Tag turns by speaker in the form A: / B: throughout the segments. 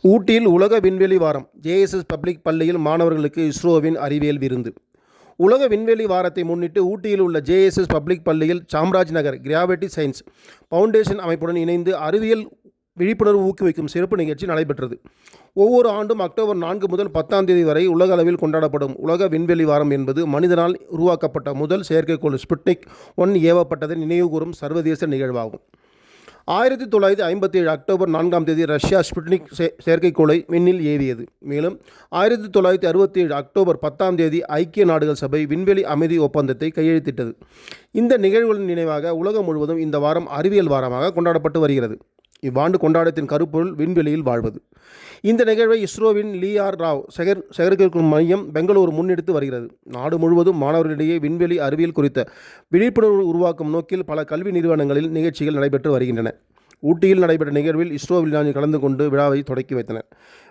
A: ஊட்டியில் உலக விண்வெளி வாரம். ஜேஎஸ்எஸ் பப்ளிக் பள்ளியில் மாணவர்களுக்கு இஸ்ரோவின் அறிவியல் விருந்து. உலக விண்வெளி வாரத்தை முன்னிட்டு ஊட்டியில் உள்ள ஜேஎஸ்எஸ் பப்ளிக் பள்ளியில் சாம்ராஜ் நகர் கிராவிட்டி சயின்ஸ் ஃபவுண்டேஷன் அமைப்புடன் இணைந்து அறிவியல் விழிப்புணர்வு ஊக்குவிக்கும் சிறப்பு நிகழ்ச்சி நடைபெற்றது. ஒவ்வொரு ஆண்டும் அக்டோபர் 4 முதல் 10 தேதி வரை உலக அளவில் கொண்டாடப்படும் உலக விண்வெளி வாரம் என்பது மனிதனால் உருவாக்கப்பட்ட முதல் செயற்கைக்கோள் ஸ்புட்னிக் 1 ஏவப்பட்டதை நினைவுகூரும் சர்வதேச நிகழ்வாகும். 1957 அக்டோபர் 4 தேதி ரஷ்யா ஸ்புட்னிக் செயற்கைக்கோளை விண்ணில் ஏவியது. மேலும் 1967 அக்டோபர் 10 தேதி ஐக்கிய நாடுகள் சபை விண்வெளி அமைதி ஒப்பந்தத்தை கையெழுத்திட்டது. இந்த நிகழ்வுகளின் நினைவாக உலகம் முழுவதும் இந்த வாரம் அறிவியல் வாரமாக கொண்டாடப்பட்டு வருகிறது. இவ்வாண்டு கொண்டாட்டத்தின் கருப்பொருள் விண்வெளியில் வாழ்வது. இந்த நிகழ்வை இஸ்ரோவின் லீஆர் ராவ் செயற்கைக்கோள் மையம் பெங்களூரு முன்னெடுத்து வருகிறது. நாடு முழுவதும் மாணவர்களிடையே விண்வெளி அறிவியல் குறித்த விழிப்புணர்வு உருவாக்கும் நோக்கில் பல கல்வி நிறுவனங்களில் நிகழ்ச்சிகள் நடைபெற்று வருகின்றன. ஊட்டியில் நடைபெற்ற நிகழ்வில் இஸ்ரோ விஞ்ஞானிகள் கலந்து கொண்டு விழாவை தொடக்கி வைத்தனர்.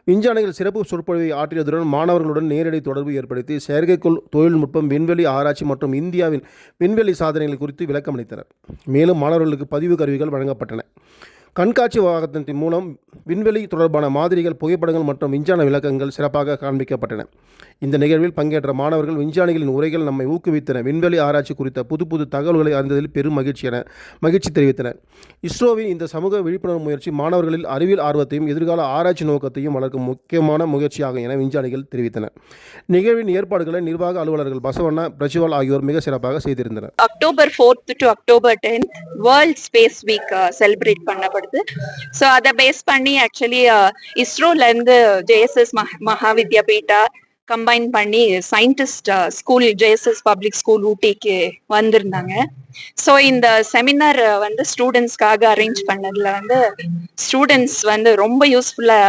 A: விஞ்ஞானிகள் சிறப்பு சொற்பொழிவை ஆற்றியதுடன் மாணவர்களுடன் நேரடி தொடர்பு ஏற்படுத்தி செயற்கைக்கோள் தொழில்நுட்பம், விண்வெளி ஆராய்ச்சி மற்றும் இந்தியாவின் விண்வெளி சாதனைகள் குறித்து விளக்கமளித்தனர். மேலும் மாணவர்களுக்கு பதிவு கருவிகள் வழங்கப்பட்டன. கண்காட்சி வாகனத்தின் மூலம் விண்வெளி தொடர்பான மாதிரிகள், புகைப்படங்கள் மற்றும் விஞ்ஞான விளக்கங்கள் சிறப்பாக காண்பிக்கப்பட்டன. இந்த நிகழ்வில் பங்கேற்ற மாணவர்கள் விஞ்ஞானிகளின் உரைகள் நம்மை ஊக்குவித்தன, விண்வெளி ஆராய்ச்சி குறித்த புது தகவல்களை அறிந்ததில் பெரும் மகிழ்ச்சி தெரிவித்தனர். இஸ்ரோவின் இந்த சமூக விழிப்புணர்வு முயற்சி மாணவர்களில் அறிவியல் ஆர்வத்தையும் எதிர்கால ஆராய்ச்சி நோக்கத்தையும் வளர்க்கும் முக்கியமான முயற்சியாகும் என விஞ்ஞானிகள் தெரிவித்தனர். நிகழ்வின் ஏற்பாடுகளை நிர்வாக அலுவலர்கள் பசவண்ணா, பிரஜ்வால் ஆகியோர் மிக சிறப்பாக செய்திருந்தனர்.
B: October 4 to October 10 world space week celebrate பண்ணப்படுது. ஸோ அதை பேஸ் பண்ணி ஆக்சுவலி இஸ்ரோல இருந்து ஜேஎஸ்எஸ் மகாவித்யாபீட்டா கம்பைன் பண்ணி scientist school JSS public school ஊட்டிக்கு வந்திருந்தாங்க. ஸோ இந்த செமினார் வந்து ஸ்டூடெண்ட்ஸ்க்காக அரேஞ்ச் பண்ணதுல வந்து ஸ்டூடெண்ட்ஸ் வந்து ரொம்ப யூஸ்ஃபுல்லா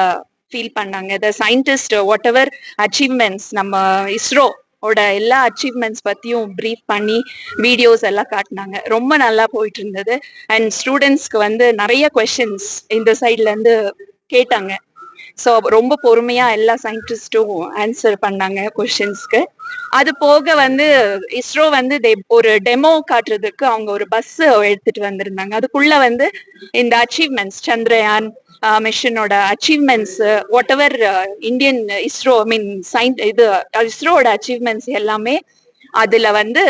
B: ஃபீல் பண்ணாங்க. த சயின்டிஸ்ட் வாட் எவர் அச்சீவ்மெண்ட்ஸ், நம்ம இஸ்ரோ ஓட எல்லா அச்சீவ்மெண்ட்ஸ் பத்தியும் ப்ரீஃப் பண்ணி வீடியோஸ் எல்லாம் காட்டினாங்க. ரொம்ப நல்லா போயிட்டு இருந்தது. அண்ட் ஸ்டூடெண்ட்ஸ்க்கு வந்து நிறைய கொஸ்டின்ஸ் இந்த சைட்ல இருந்து கேட்டாங்க. ஸோ ரொம்ப பொறுமையா எல்லா சயின்டிஸ்டும் ஆன்சர் பண்ணாங்க கொஸ்டின்ஸ்க்கு. அது போக வந்து இஸ்ரோ வந்து ஒரு டெமோ காட்டுறதுக்கு அவங்க ஒரு பஸ் எடுத்துட்டு வந்திருந்தாங்க. அதுக்குள்ள வந்து இந்த அச்சீவ்மெண்ட்ஸ், சந்திரயான் மிஷனோட achievements, whatever Indian ISRO இஸ்ரோட அச்சீவ்மெண்ட்ஸ் எல்லாமே அதுல வந்து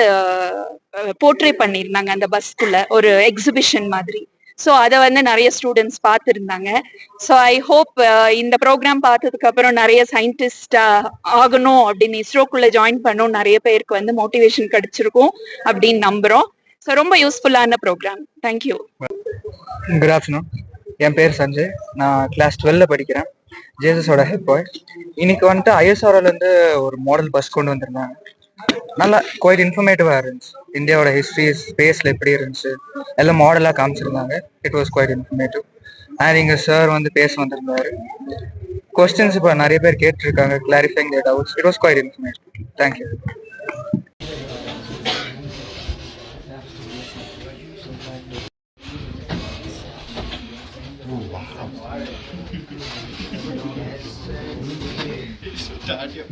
B: போர்ட்ரே பண்ணியிருந்தாங்க அந்த பஸ்க்குள்ள, ஒரு எக்ஸிபிஷன் மாதிரி. ஸோ அதை வந்து நிறைய ஸ்டூடெண்ட்ஸ் பார்த்துருந்தாங்க. ஸோ ஐ ஹோப் இந்த ப்ரோக்ராம் பார்த்ததுக்கு அப்புறம் நிறைய சயின்டிஸ்ட் ஆகணும் அப்படின்னு, இஸ்ரோக்குள்ள ஜாயின் பண்ணணும் நிறைய பேருக்கு வந்து மோட்டிவேஷன் கிடைச்சிருக்கும் அப்படின்னு நம்புறோம். ஸோ ரொம்ப யூஸ்ஃபுல்லான ப்ரோக்ராம். தேங்க்யூ.
C: Good afternoon. என் பேர் சஞ்சய். நான் கிளாஸ் 12 படிக்கிறேன். ஜேசஸோட ஹெட் பாய். இன்னைக்கு வந்துட்டு ஐஎஸ்ஆர்ஓலேருந்து ஒரு மாடல் பஸ் கொண்டு வந்திருந்தாங்க. நல்லா குவைட் இன்ஃபர்மேட்டிவாக இருந்துச்சு. இந்தியாவோட ஹிஸ்ட்ரி, ஸ்பேஸில் எப்படி இருந்துச்சு எல்லாம் மாடலாக காமிச்சிருந்தாங்க. It was quite informative. And இங்கே சார் வந்து பேச வந்திருந்தாரு. கொஸ்டின்ஸ் இப்போ நிறைய பேர் கேட்டிருக்காங்க, clarifying the doubts. It was quite informative. Thank you.
D: Start your